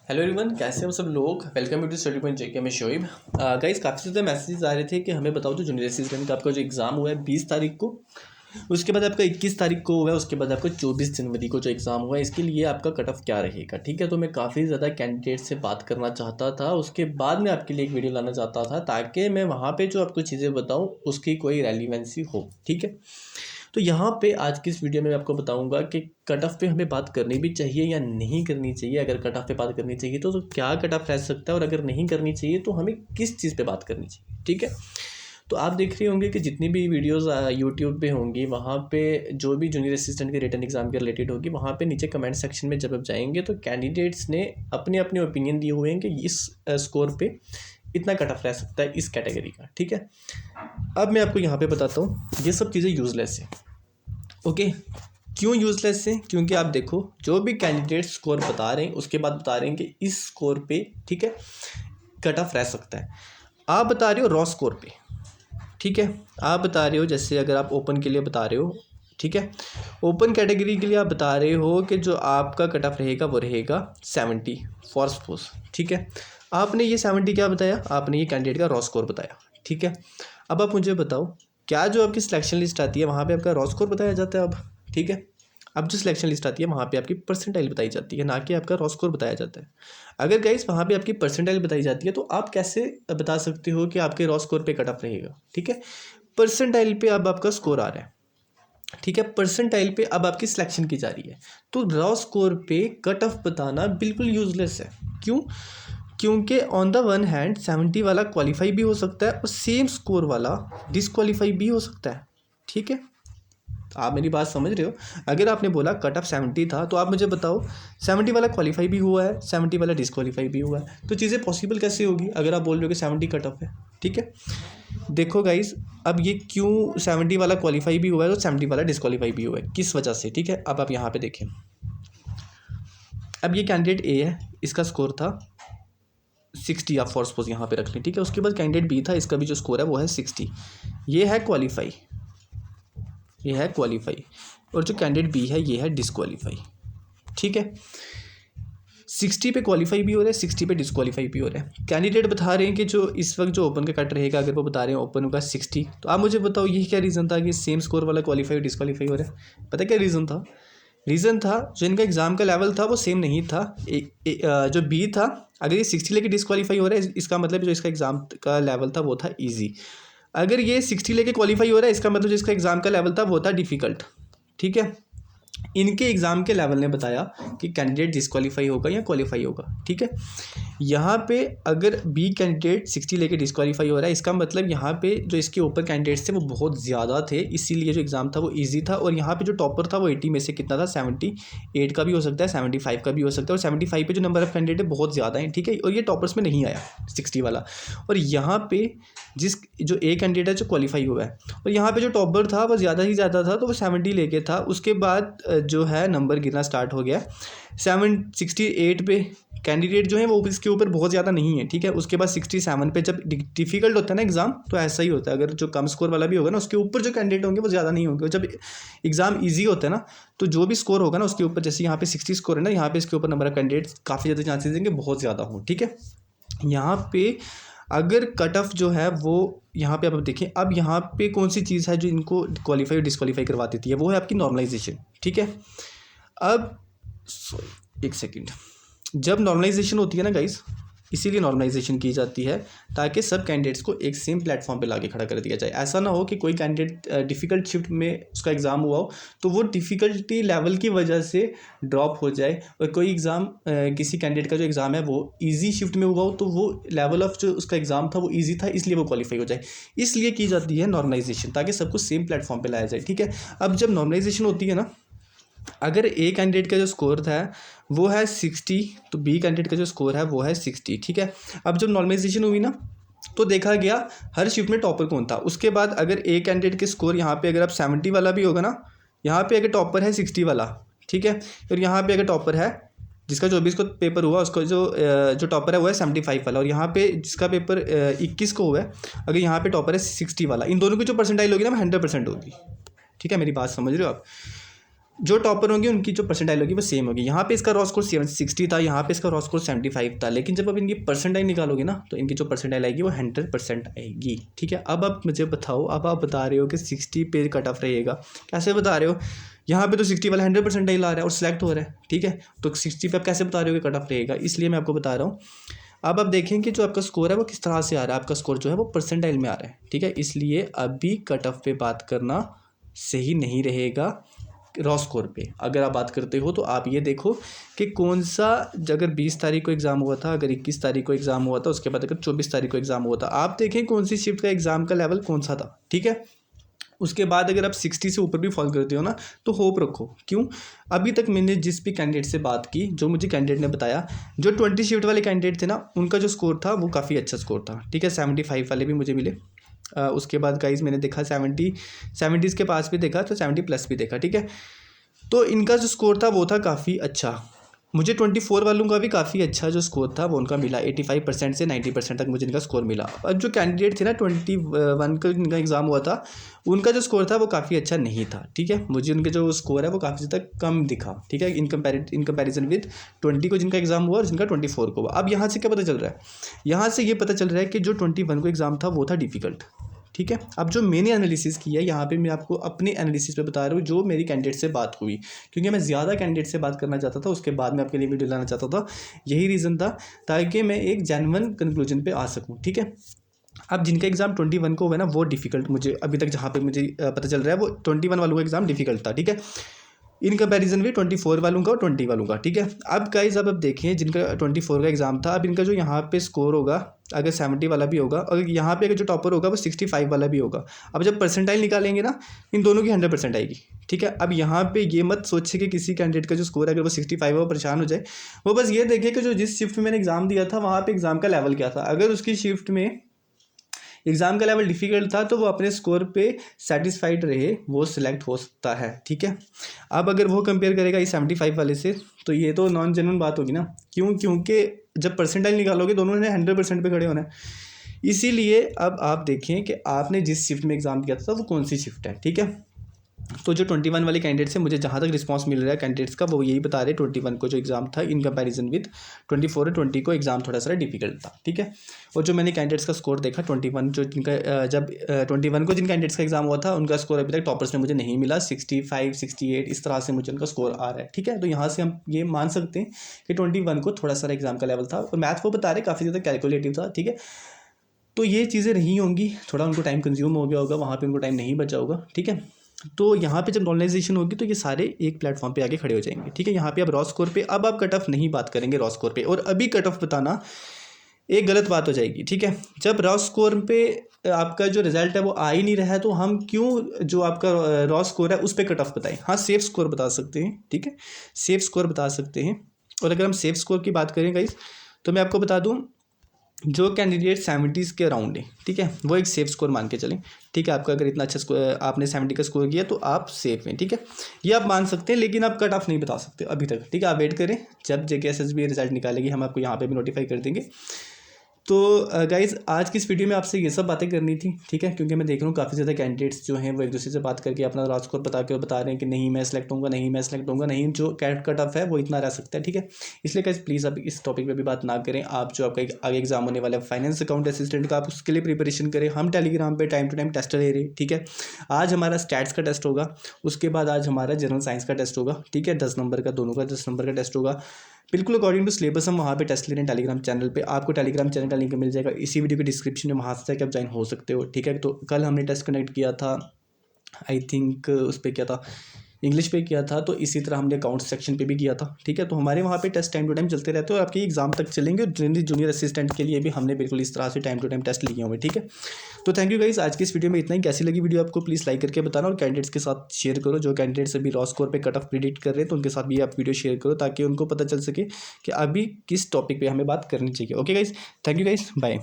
Hello everyone, कैसे हैं सब लोग। Welcome you to Study Point JK में शोएब। गाइस काफ़ी ज़्यादा मैसेजेस आ रहे थे कि हमें बताओ जो जूनियर असिस्टेंट का आपका जो एग्ज़ाम हुआ है 20 तारीख को, उसके बाद आपका 21 तारीख को हुआ है, उसके बाद आपका 24 जनवरी को जो एग्ज़ाम हुआ है, इसके लिए आपका कट ऑफ क्या रहेगा। ठीक है, तो मैं काफ़ी ज़्यादा कैंडिडेट से बात करना चाहता था, उसके बाद मैं आपके लिए एक वीडियो लाना चाहता था ताकि मैं वहाँ पर जो आपको चीज़ें बताऊँ उसकी कोई रेलिवेंसी हो। ठीक है, तो यहाँ पे आज की इस वीडियो में मैं आपको बताऊंगा कि कट ऑफ पे हमें बात करनी भी चाहिए या नहीं करनी चाहिए। अगर कट ऑफ पे बात करनी चाहिए तो क्या कट ऑफ रह सकता है, और अगर नहीं करनी चाहिए तो हमें किस चीज़ पे बात करनी चाहिए। ठीक है, तो आप देख रहे होंगे कि जितनी भी वीडियोस यूट्यूब पे होंगी, वहाँ पे जो भी जूनियर असिस्टेंट के रिटन एग्जाम के रिलेटेड होगी, वहाँ पे नीचे कमेंट सेक्शन में जब आप जाएंगे तो कैंडिडेट्स ने अपने अपने ओपिनियन दिए हुए हैं कि इस स्कोर पे इतना कट ऑफ रह सकता है इस कैटेगरी का। ठीक है, अब मैं आपको यहाँ पे बताता हूँ ये सब चीज़ें यूज़लेस है। ओके, क्यों यूज़लेस है? क्योंकि आप देखो जो भी कैंडिडेट स्कोर बता रहे हैं उसके बाद बता रहे हैं कि इस स्कोर पे ठीक है कट ऑफ रह सकता है। आप बता रहे हो रॉ स्कोर पे, ठीक है, आप बता रहे हो जैसे अगर आप ओपन के लिए बता रहे हो, ठीक है, ओपन कैटेगरी के लिए आप बता रहे हो कि जो आपका कट ऑफ रहेगा वो रहेगा 70 फॉर सपोज। ठीक है, आपने ये 70 क्या बताया, आपने ये कैंडिडेट का रॉ स्कोर बताया। ठीक है, अब आप मुझे बताओ क्या जो आपकी सिलेक्शन लिस्ट आती है वहाँ पे आपका रॉ स्कोर बताया जाता है अब। ठीक है, अब जो सिलेक्शन लिस्ट आती है वहाँ पे आपकी परसेंटाइल बताई जाती है, ना कि आपका रॉ स्कोर बताया जाता है। अगर गाइस वहाँ पे आपकी परसेंटाइल बताई जाती है तो आप कैसे बता सकते हो कि आपके रॉ स्कोर पे कट ऑफ रहेगा। ठीक है, परसेंटाइल पे अब आपका स्कोर आ रहा है, ठीक है, परसेंटाइल पे अब आपकी सिलेक्शन की जा रही है, तो रॉ स्कोर पे कट ऑफ बताना बिल्कुल यूजलेस है। क्यों? क्योंकि ऑन द वन हैंड 70 वाला क्वालिफाई भी हो सकता है और सेम स्कोर वाला डिसक्वालीफाई भी हो सकता है। ठीक है, आप मेरी बात समझ रहे हो। अगर आपने बोला कट ऑफ 70 था तो आप मुझे बताओ 70 वाला क्वालिफाई भी हुआ है, 70 वाला डिसक्वालीफाई भी हुआ है, तो चीज़ें पॉसिबल कैसे होगी अगर आप बोल रहे हो कि 70 कट ऑफ है। ठीक है, देखो गाइज अब ये क्यों 70 वाला क्वालिफाई भी हुआ है और 70 वाला डिसक्वालीफाई भी हुआ है, किस वजह से। ठीक है, अब आप यहाँ पे देखें, अब ये कैंडिडेट ए है, इसका स्कोर था 60, आप फॉर सपोज यहाँ पे रख लें। ठीक है, उसके बाद कैंडिडेट बी था, इसका भी जो स्कोर है वो है 60, ये है क्वालिफाई, ये है क्वालिफाई, और जो कैंडिडेट बी है ये है डिसक्वालीफाई। ठीक है, 60 पे क्वालिफाई भी हो रहा है, 60 पे डिसक्वालीफाई भी हो रहा है। कैंडिडेट बता रहे हैं कि जो इस वक्त जो ओपन का कट रहेगा, अगर वो बता रहे हैं ओपन का 60, तो आप मुझे बताओ ये क्या रीज़न था कि सेम स्कोर वाला क्वालिफाई और डिसक्वालीफाई हो रहा है। पता क्या रीज़न था? रीज़न था जो इनका एग्ज़ाम का लेवल था वो सेम नहीं था। जो बी था, अगर ये 60 लेके डिसक्वालीफाई हो रहा है इसका मतलब जो इसका एग्ज़ाम का लेवल था वो था ईजी। अगर ये 60 लेके क्वालिफाई हो रहा है इसका मतलब जो इसका एग्ज़ाम का लेवल था वो था डिफ़िकल्ट। ठीक है, इनके एग्ज़ाम के लेवल ने बताया कि कैंडिडेट डिसक्वालीफाई होगा या क्वालिफाई होगा। ठीक है, यहाँ पे अगर बी कैंडिडेट 60 लेके डिसक्वालीफाई हो रहा है इसका मतलब यहाँ पे जो इसके ऊपर कैंडिडेट्स थे वो बहुत ज़्यादा थे, इसीलिए जो एग्ज़ाम था वो इजी था। और यहाँ पे जो टॉपर था वो 80 में से कितना था, 78 का भी हो सकता है, 75 का भी हो सकता है, और 75 पे जो नंबर ऑफ़ कैंडिडेट है बहुत ज़्यादा है। ठीक है, और ये टॉपर्स में नहीं आया 60 वाला। और यहाँ पे जो ए कैंडिडेट है जो क्वालिफाई हुआ है, और यहाँ पे जो टॉपर था वो ज़्यादा ही ज़्यादा था, तो वो 70 लेके था। उसके बाद जो है नंबर गिरना स्टार्ट हो गया, 68 पे कैंडिडेट जो है वो इसके ऊपर बहुत ज़्यादा नहीं है। ठीक है, उसके बाद 67 पे जब डिफ़िकल्ट होता है ना एग्ज़ाम, तो ऐसा ही होता है, अगर जो कम स्कोर वाला भी होगा ना उसके ऊपर जो कैंडिडेट होंगे वो ज़्यादा नहीं होंगे। जब एग्ज़ाम ईजी होता है ना तो जो भी स्कोर होगा ना उसके ऊपर, जैसे यहाँ पे 60 स्कोर है ना, यहाँ पे इसके ऊपर नंबर ऑफ कैंडिडेट काफ़ी ज़्यादा चांसेस देंगे बहुत ज़्यादा हो। ठीक है, यहाँ पे अगर कट ऑफ जो है वो यहाँ पे आप देखें, अब यहाँ पे कौन सी चीज़ है जो इनको क्वालिफाई और डिसक्वालीफाई करवा देती है, वो है आपकी नॉर्मलाइजेशन। ठीक है, अब एक सेकंड, जब नॉर्मलाइजेशन होती है ना गाइस, इसीलिए नॉर्मलाइजेशन की जाती है ताकि सब कैंडिडेट्स को एक सेम प्लेटफॉर्म पे लाके खड़ा कर दिया जाए। ऐसा ना हो कि कोई कैंडिडेट डिफ़िकल्ट शिफ्ट में उसका एग्ज़ाम हुआ हो तो वो डिफ़िकल्टी लेवल की वजह से ड्रॉप हो जाए, और कोई एग्ज़ाम किसी कैंडिडेट का जो एग्ज़ाम है वो ईजी शिफ्ट में हुआ हो तो वो लेवल ऑफ जो उसका एग्ज़ाम था वो ईजी था इसलिए वो क्वालिफाई हो जाए। इसलिए की जाती है नॉर्मलाइजेशन, ताकि सबको सेम प्लेटफॉर्म पर लाया जाए। ठीक है, अब जब नॉर्मलाइजेशन होती है ना, अगर ए कैंडिडेट का जो स्कोर था वो है 60, तो बी कैंडिडेट का जो स्कोर है वो है 60। ठीक है, अब जब नॉर्मलाइजेशन हुई ना तो देखा गया हर शिफ्ट में टॉपर कौन था। उसके बाद अगर ए कैंडिडेट के स्कोर यहाँ पे अगर आप 70 वाला भी होगा ना, यहाँ पे अगर टॉपर है 60 वाला, ठीक है, और यहाँ पे अगर टॉपर है जिसका 24 को पेपर हुआ उसका जो टॉपर है वो है 75 वाला, और यहाँ पे जिसका पेपर 21 को हुआ है, अगर यहाँ पे टॉपर है 60 वाला, इन दोनों की जो परसेंटाइल होगी ना वो 100% होगी। ठीक है, मेरी बात समझ रहे हो आप। जो टॉपर होंगे उनकी जो परसेंटाइल होगी वो सेम होगी। यहाँ पे इसका रॉ स्कोर 60 था, यहाँ पे इसका रॉ स्कोर 75 था, लेकिन जब अब इनकी परसेंटाइल निकालोगे ना तो इनकी जो परसेंटाइल आएगी वो 100% आएगी। ठीक है, अब आप मुझे बताओ, अब आप बता रहे हो कि 60 पे कट ऑफ रहेगा, कैसे बता रहे हो? यहाँ पे तो 60 वाला 100% आ रहा है और सिलेक्ट हो रहा है। ठीक है, तो 60 पे आप कैसे बता रहे हो कि कट ऑफ रहेगा? इसलिए मैं आपको बता रहा हूँ। अब आप देखें कि जो आपका स्कोर है वो किस तरह से आ रहा है, आपका स्कोर जो है वो परसेंटाइल में आ रहा है। ठीक है, इसलिए अभी कट ऑफ पे बात करना सही नहीं रहेगा। रॉ स्कोर पे अगर आप बात करते हो तो आप ये देखो कि कौन सा, अगर 20 तारीख को एग्ज़ाम हुआ था, अगर 21 तारीख को एग्ज़ाम हुआ था, उसके बाद अगर 24 तारीख को एग्ज़ाम हुआ था, आप देखें कौन सी शिफ्ट का एग्ज़ाम का लेवल कौन सा था। ठीक है, उसके बाद अगर आप 60 से ऊपर भी फॉल करते हो ना तो होप रखो। क्यों? अभी तक मैंने जिस भी कैंडिडेट से बात की, जो मुझे कैंडिडेट ने बताया, जो 20 शिफ्ट वाले कैंडिडेट थे ना, उनका जो स्कोर था वो काफ़ी अच्छा स्कोर था। ठीक है, 75 वाले भी मुझे मिले। उसके बाद गाइज मैंने देखा 70s के पास भी देखा, तो 70+ भी देखा। ठीक है, तो इनका जो स्कोर था वो था काफ़ी अच्छा। मुझे 24 वालों का भी काफ़ी अच्छा जो स्कोर था वो उनका मिला, 85% से 90% तक मुझे इनका स्कोर मिला। अब जो कैंडिडेट थे ना 21 का इनका एग्ज़ाम हुआ था, उनका जो स्कोर था वो काफ़ी अच्छा नहीं था। ठीक है, मुझे उनके जो स्कोर है वो काफ़ी ज़्यादा कम दिखा। ठीक है, इन कंपैरिजन विद 20 को जिनका एग्ज़ाम हुआ और जिनका 24 को हुआ। अब यहाँ से क्या पता चल रहा है? यहाँ से ये पता चल रहा है कि जो 21 को एग्ज़ाम था वो था डिफ़िकल्ट। ठीक है, अब जो मैंने एनालिसिस किया है यहाँ पे, मैं आपको अपने एनालिसिस पे बता रहा हूँ, जो मेरी कैंडिडेट से बात हुई, क्योंकि मैं ज़्यादा कैंडिडेट से बात करना चाहता था, उसके बाद मैं आपके लिए वीडियो लाना चाहता था। यही रीज़न था, ताकि मैं एक जेन्युइन कंक्लूजन पे आ सकूँ। ठीक है, अब जिनका एग्ज़ाम 21 को हुआ ना वो डिफ़िकल्ट, मुझे अभी तक जहाँ पे मुझे पता चल रहा है वो 21 वालों का एग्ज़ाम डिफ़िकल्ट था। ठीक है, इन कंपैरिजन भी 24 वालों का और 20 वालों का। ठीक है, अब गाइस अब देखें जिनका 24 का एग्ज़ाम था, अब इनका जो यहाँ पे स्कोर होगा, अगर 70 वाला भी होगा और यहाँ पे अगर जो टॉपर होगा वो 65 वाला भी होगा। अब जब परसेंटाइल निकालेंगे ना, इन दोनों की 100% आएगी। ठीक है, अब यहाँ पे ये मत सोचे कि किसी कैंडिडेट का जो स्कोर है अगर वो 65 है वो परेशान हो जाए। वो बस ये देखे कि जो जिस शिफ्ट में मैंने एग्ज़ाम दिया था वहाँ पर एग्ज़ाम का लेवल क्या था। अगर उसकी शिफ्ट में एग्ज़ाम का लेवल डिफ़िकल्ट था तो वो अपने स्कोर पे सेटिस्फाइड रहे, वो सिलेक्ट हो सकता है। ठीक है, अब अगर वो कंपेयर करेगा इस 75 वाले से तो ये तो नॉन जेन्युइन बात होगी ना। क्यों? क्योंकि जब परसेंटाइल निकालोगे दोनों ने 100% पे खड़े होना है। इसीलिए अब आप देखें कि आपने जिस शिफ्ट में एग्ज़ाम दिया था वो कौन सी शिफ्ट है। ठीक है, तो जो 21 वाले कैंडिडेट से मुझे जहाँ तक रिस्पांस मिल रहा है कैंडिडेट्स का, वो यही बता रहे 21 को जो एग्ज़ाम था इन कंपैरिजन विद 24 और 20 को एग्ज़ाम थोड़ा सा डिफिकल्ट था। ठीक है, और जो मैंने कैंडिडेट्स का स्कोर देखा 21 जो जिनका जब 21 को जिन कैंडिडेट्स का एग्ज़ाम हुआ था उनका स्कोर अभी तक टॉपर्स में मुझे नहीं मिला। 65, 68 इस तरह से मुझे उनका स्कोर आ रहा है। ठीक है, तो यहाँ से हम ये मान सकते हैं कि 21 को थोड़ा सा एग्ज़ाम का लेवल था और मैथ वो बता रहे काफ़ी ज़्यादा कैलकुलेटिव था। ठीक है, तो ये चीज़ें रही होंगी, थोड़ा उनको टाइम कंज्यूम हो गया होगा, वहाँ पे उनको टाइम नहीं बचा होगा। ठीक है, तो यहाँ पे जब नॉर्मलाइजेशन होगी तो ये सारे एक प्लेटफॉर्म पे आके खड़े हो जाएंगे। ठीक है, यहाँ पे अब रॉ स्कोर पे अब आप कट ऑफ नहीं बात करेंगे रॉ स्कोर पे, और अभी कट ऑफ बताना एक गलत बात हो जाएगी। ठीक है, जब रॉ स्कोर पे आपका जो रिजल्ट है वो आ ही नहीं रहा है तो हम क्यों जो आपका रॉ स्कोर है उस पर कट ऑफ बताएं? हाँ, सेफ स्कोर बता सकते हैं। ठीक है, सेफ स्कोर बता सकते हैं। और अगर हम सेफ स्कोर की बात करें गाइस तो मैं आपको बता दूँ, जो कैंडिडेट 70s के अराउंड है, ठीक है, वो एक सेफ स्कोर मान के चलें। ठीक है, आपका अगर इतना अच्छा स्कोर, आपने 70 का स्कोर किया तो आप सेफ हैं। ठीक है, ये आप मान सकते हैं, लेकिन आप कट ऑफ नहीं बता सकते अभी तक। ठीक है, आप वेट करें, जब JKSSB रिजल्ट निकालेगी हम आपको यहाँ पे भी नोटिफाई कर देंगे। तो गाइज़ आज की इस वीडियो में आपसे ये सब बातें करनी थी। ठीक है, क्योंकि मैं देख रहा हूँ काफ़ी ज़्यादा कैंडिडेट्स जो हैं वो एक दूसरे से बात करके अपना रॉ स्कोर बता रहे हैं कि नहीं मैं सेलेक्ट होऊंगा, नहीं मैं सेलेक्ट होऊंगा, नहीं जो कट ऑफ है वो इतना रह सकता है। ठीक है, इसलिए गाइज़ प्लीज़ आप इस टॉपिक पे भी बात ना करें। आप जो आपका आगे एग्जाम होने वाला है फाइनेंस अकाउंट असिस्टेंट का, आप उसके लिए प्रिपरेशन करें। हम टेलीग्राम पर टाइम टू टाइम टेस्ट ले रहे हैं। ठीक है, आज हमारा स्टैट्स का टेस्ट होगा, उसके बाद आज हमारा जनरल साइंस का टेस्ट होगा। ठीक है, 10 नंबर का, दोनों का 10 नंबर का टेस्ट होगा। बिल्कुल अकॉर्डिंग टू सिलेबस हम वहाँ पे टेस्ट ले रहे हैं टेलीग्राम चैनल पे। आपको टेलीग्राम चैनल का लिंक मिल जाएगा इसी वीडियो के डिस्क्रिप्शन में, वहाँ से जाकर आप ज्वाइन हो सकते हो। ठीक है, तो कल हमने टेस्ट कनेक्ट किया था, आई थिंक उस पर किया था, इंग्लिश पे किया था, तो इसी तरह हमने अकाउंट सेक्शन पे भी किया था। ठीक है, तो हमारे वहाँ पे टेस्ट टाइम टू टाइम चलते रहते हैं और आपके एग्जाम तक चलेंगे। और जूनियर असिस्टेंट के लिए भी हमने बिल्कुल इस तरह से टाइम टू टाइम टेस्ट लिए हुए। ठीक है, तो थैंक यू गाइस, आज की इस वीडियो में इतना ही। कैसी लगी वीडियो आपको प्लीज़ लाइक करके बताना, और कैंडिडेट्स के साथ शेयर करो। जो कैंडिडेट्स अभी रॉ स्कोर पे कट ऑफ प्रिडिक्ट कर रहे हैं तो उनके साथ भी आप वीडियो शेयर करो, ताकि उनको पता चल सके कि अभी किस टॉपिक पर हमें बात करनी चाहिए। Okay guys, thank you guys, bye.